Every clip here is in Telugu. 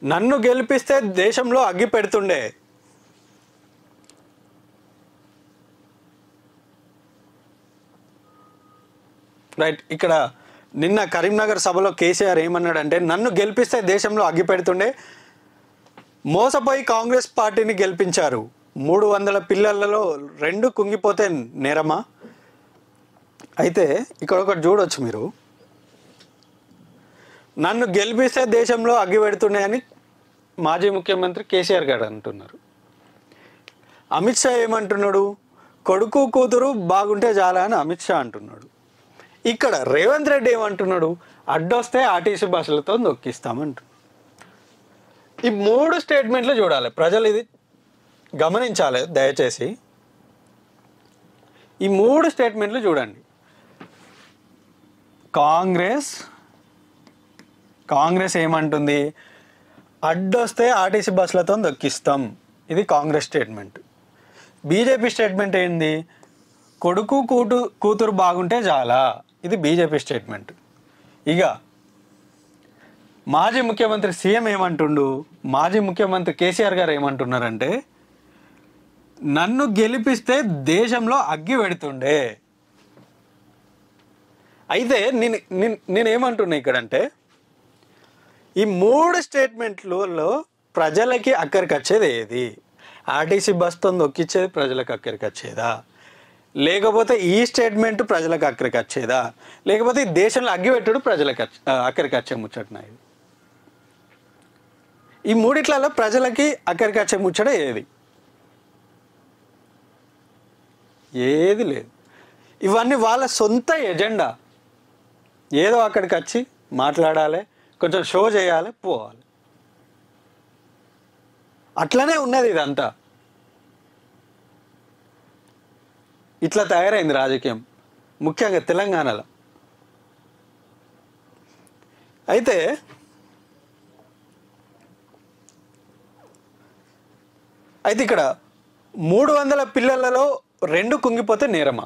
నన్ను గెలిపిస్తే దేశంలో అగ్గి పెడుతుండే. రైట్. ఇక్కడ నిన్న కరీంనగర్ సభలో కేసీఆర్ ఏమన్నాడంటే, నన్ను గెలిపిస్తే దేశంలో అగ్గి పెడుతుండే, మోసపోయి కాంగ్రెస్ పార్టీని గెలిపించారు, 300 పిల్లలలో 2 కుంగిపోతే నేరమా? అయితే ఇక్కడ ఒకటి చూడొచ్చు మీరు, నన్ను గెలిపిస్తే దేశంలో అగ్గి పెడుతుండే అని మాజీ ముఖ్యమంత్రి కేసీఆర్ గారు అంటున్నారు. అమిత్ షా ఏమంటున్నాడు, కొడుకు కూతురు బాగుంటే చాలా అని అమిత్ షా అంటున్నాడు. ఇక్కడ రేవంత్ రెడ్డి ఏమంటున్నాడు, అడ్డొస్తే ఆర్టీసీ బస్సులతో నొక్కిస్తామంటున్నాడు. ఈ 3 స్టేట్మెంట్లు చూడాలి ప్రజలు, ఇది గమనించాలి దయచేసి. ఈ 3 స్టేట్మెంట్లు చూడండి. కాంగ్రెస్ ఏమంటుంది, అడ్డొస్తే ఆర్టీసీ బస్సులతో నొక్కిస్తాం, ఇది కాంగ్రెస్ స్టేట్మెంట్. బీజేపీ స్టేట్మెంట్ ఏంది, కొడుకు కూతురు బాగుంటే చాలా, ఇది బీజేపీ స్టేట్మెంట్. ఇక మాజీ ముఖ్యమంత్రి సీఎం ఏమంటుండు, మాజీ ముఖ్యమంత్రి కేసీఆర్ గారు ఏమంటున్నారంటే, నన్ను గెలిపిస్తే దేశంలో అగ్గి పెడుతుండే. అయితే నేనేమంటున్నా ఇక్కడంటే, ఈ 3 స్టేట్మెంట్లలో ప్రజలకి అక్కడికి వచ్చేది ఏది? ఆర్టీసీ బస్తో నొక్కిచ్చేది ప్రజలకు అక్కడికి వచ్చేదా, లేకపోతే ఈ స్టేట్మెంట్ ప్రజలకు అక్కడికి వచ్చేదా, లేకపోతే ఈ దేశంలో అగ్గిపెట్టుడు ప్రజలకు అక్కడికి వచ్చే ముచ్చటనా? ఇది ఈ 3 ప్రజలకి అక్కడికి వచ్చే ముచ్చట ఏది? ఏది లేదు. ఇవన్నీ వాళ్ళ సొంత ఎజెండా. ఏదో అక్కడికి వచ్చి మాట్లాడాలి, కొంచెం షో చేయాలి, పోవాలి. అట్లనే ఉన్నది ఇదంతా. ఇట్లా తయారైంది రాజకీయం, ముఖ్యంగా తెలంగాణలో. అయితే ఇక్కడ 300 పిల్లలలో 2 కుంగిపోతే నేరమా?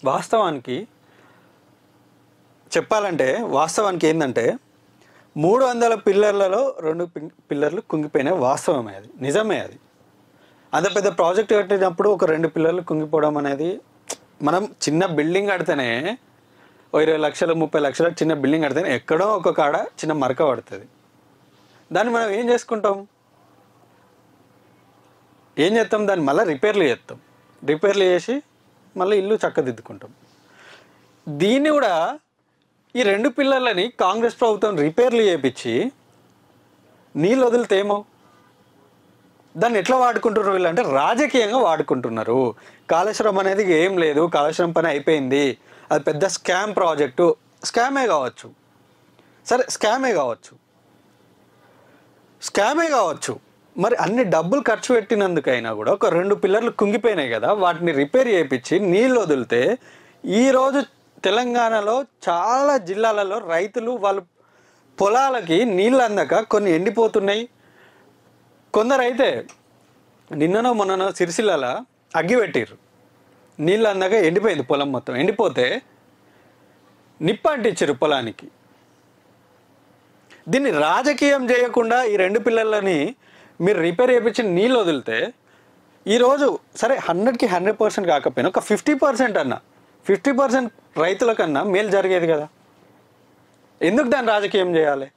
వాస్తవానికి చెప్పాలంటే, వాస్తవానికి ఏంటంటే 300 పిల్లర్లలో 2 పిల్లర్లు కుంగిపోయినాయి. వాస్తవమే, అది నిజమే. అది అంత పెద్ద ప్రాజెక్ట్ కట్టినప్పుడు ఒక 2 పిల్లర్లు కుంగిపోవడం అనేది, మనం చిన్న బిల్డింగ్ కడితేనే 20 లక్షలు 30 లక్షల చిన్న బిల్డింగ్ కడితేనే ఎక్కడో ఒక కాడ చిన్న మరక పడుతుంది. దాన్ని మనం ఏం చేసుకుంటాం, ఏం చేస్తాం, దాన్ని మళ్ళీ రిపేర్లు చేసి మళ్ళీ ఇల్లు చక్కదిద్దుకుంటాం. దీన్ని కూడా ఈ 2 పిల్లర్లని కాంగ్రెస్ ప్రభుత్వం రిపేర్లు చేయించి నీళ్ళు వదిలితే ఏమో, దాన్ని ఎట్లా వాడుకుంటున్నారు వీళ్ళు అంటే, రాజకీయంగా వాడుకుంటున్నారు. కాళేశ్వరం అనేది ఏం లేదు, కాళేశ్వరం పని అయిపోయింది, అది పెద్ద స్కామ్ ప్రాజెక్టు. స్కామే కావచ్చు, సరే స్కామే కావచ్చు, మరి అన్ని డబ్బులు ఖర్చు పెట్టినందుకైనా కూడా ఒక 2 పిల్లర్లు కుంగిపోయినాయి కదా, వాటిని రిపేర్ చేయించి నీళ్ళు వదిలితే ఈరోజు తెలంగాణలో చాలా జిల్లాలలో రైతులు వాళ్ళ పొలాలకి నీళ్ళు అందక కొన్ని ఎండిపోతున్నాయి. కొందరైతే నిన్ననో మొన్ననో సిరిసిల్లలో అగ్గి పెట్టిర్రు, నీళ్ళు అందక ఎండిపోయింది పొలం మొత్తం. ఎండిపోతే నిప్పు అంటించారు పొలానికి. దీన్ని రాజకీయం చేయకుండా ఈ 2 పిల్లలని మీరు రిపేర్ చేయించి నీళ్ళు వదిలితే ఈరోజు సరే 100కి 100% కాకపోయినా ఒక 50% రైతుల కన్నా మేలు జరిగేది కదా. ఎందుకు దాన్ని రాజకీయం చేయాలి?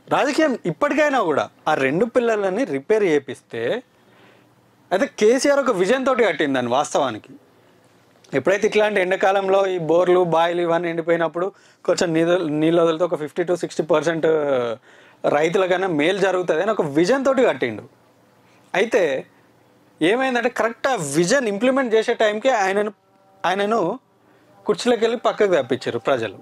రాజకీయం ఇప్పటికైనా కూడా ఆ 2 పిల్లలని రిపేర్ చేపిస్తే, అయితే కేసీఆర్ ఒక విజన్ తోటి కట్టిందని. వాస్తవానికి ఎప్పుడైతే ఇట్లాంటి ఎండాకాలంలో ఈ బోర్లు బాయిలు ఇవన్నీ ఎండిపోయినప్పుడు కొంచెం నీళ్ళు వదిలితే ఒక 50 to 60% రైతుల కన్నా మేలు జరుగుతుంది అని ఒక విజన్ తోటి కట్టిండు. అయితే ఏమైందంటే, కరెక్ట్ ఆ విజన్ ఇంప్లిమెంట్ చేసే టైంకి ఆయనను కుర్చీలోకి వెళ్ళి పక్కకు తప్పించారు ప్రజలు.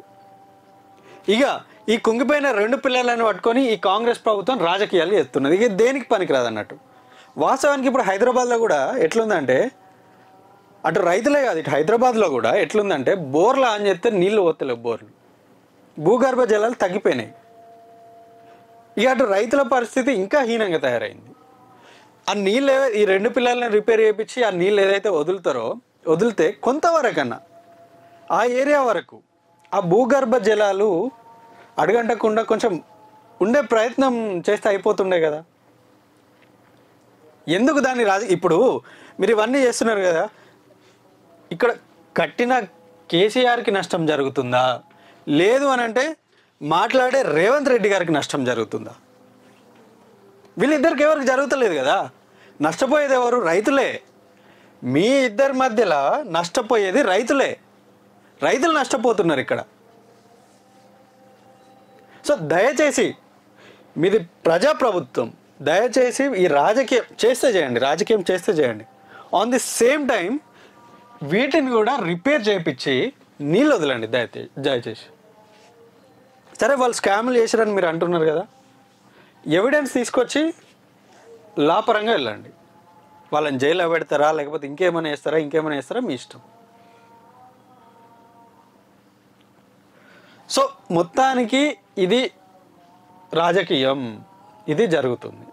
ఇక ఈ కుంగిపోయిన 2 పిల్లలను పట్టుకొని ఈ కాంగ్రెస్ ప్రభుత్వం రాజకీయాలు చేస్తున్నది. ఇక దేనికి పనికిరాదు అన్నట్టు. వాస్తవానికి ఇప్పుడు హైదరాబాద్లో కూడా ఎట్లుందంటే, అటు రైతులే కాదు ఇటు హైదరాబాద్లో కూడా ఎట్లుందంటే, బోర్లు ఆన్ చేస్తే నీళ్ళు పోతలేవు, బోర్లు భూగర్భ జలాలు తగ్గిపోయినాయి. ఇక అటు రైతుల పరిస్థితి ఇంకా హీనంగా తయారైంది. ఆ నీళ్ళు ఈ 2 పిల్లల్ని రిపేర్ చేయించి ఆ నీళ్ళు ఏదైతే వదిలితే కొంతవరకన్నా ఆ ఏరియా వరకు ఆ భూగర్భ జలాలు అడుగంటకుండా కొంచెం ఉండే ప్రయత్నం చేస్తే అయిపోతుండే కదా. ఎందుకు దాన్ని ఇప్పుడు మీరు ఇవన్నీ చేస్తున్నారు కదా, ఇక్కడ కట్టిన కేసీఆర్కి నష్టం జరుగుతుందా, లేదు అని అంటే మాట్లాడే రేవంత్ రెడ్డి గారికి నష్టం జరుగుతుందా? వీళ్ళిద్దరికి ఎవరికి జరుగుతలేదు కదా. నష్టపోయేది ఎవరు? రైతులే. మీ ఇద్దరి మధ్యలో నష్టపోయేది రైతులే. రైతులు నష్టపోతున్నారు ఇక్కడ. సో దయచేసి మీది ప్రజాప్రభుత్వం, దయచేసి ఈ రాజకీయం చేస్తే చేయండి. ఆన్ ది సేమ్ టైం వీటిని కూడా రిపేర్ చేయించి నీళ్ళు వదలండి దయచేసి. సరే వాళ్ళు స్కామ్లు చేశారని మీరు అంటున్నారు కదా, ఎవిడెన్స్ తీసుకొచ్చి లాపరంగా వెళ్ళండి. వాళ్ళని జైల్లో పెడతారా లేకపోతే ఇంకేమైనా చేస్తారా మీ ఇష్టం. సో మొత్తానికి ఇది రాజకీయం, ఇది జరుగుతుంది.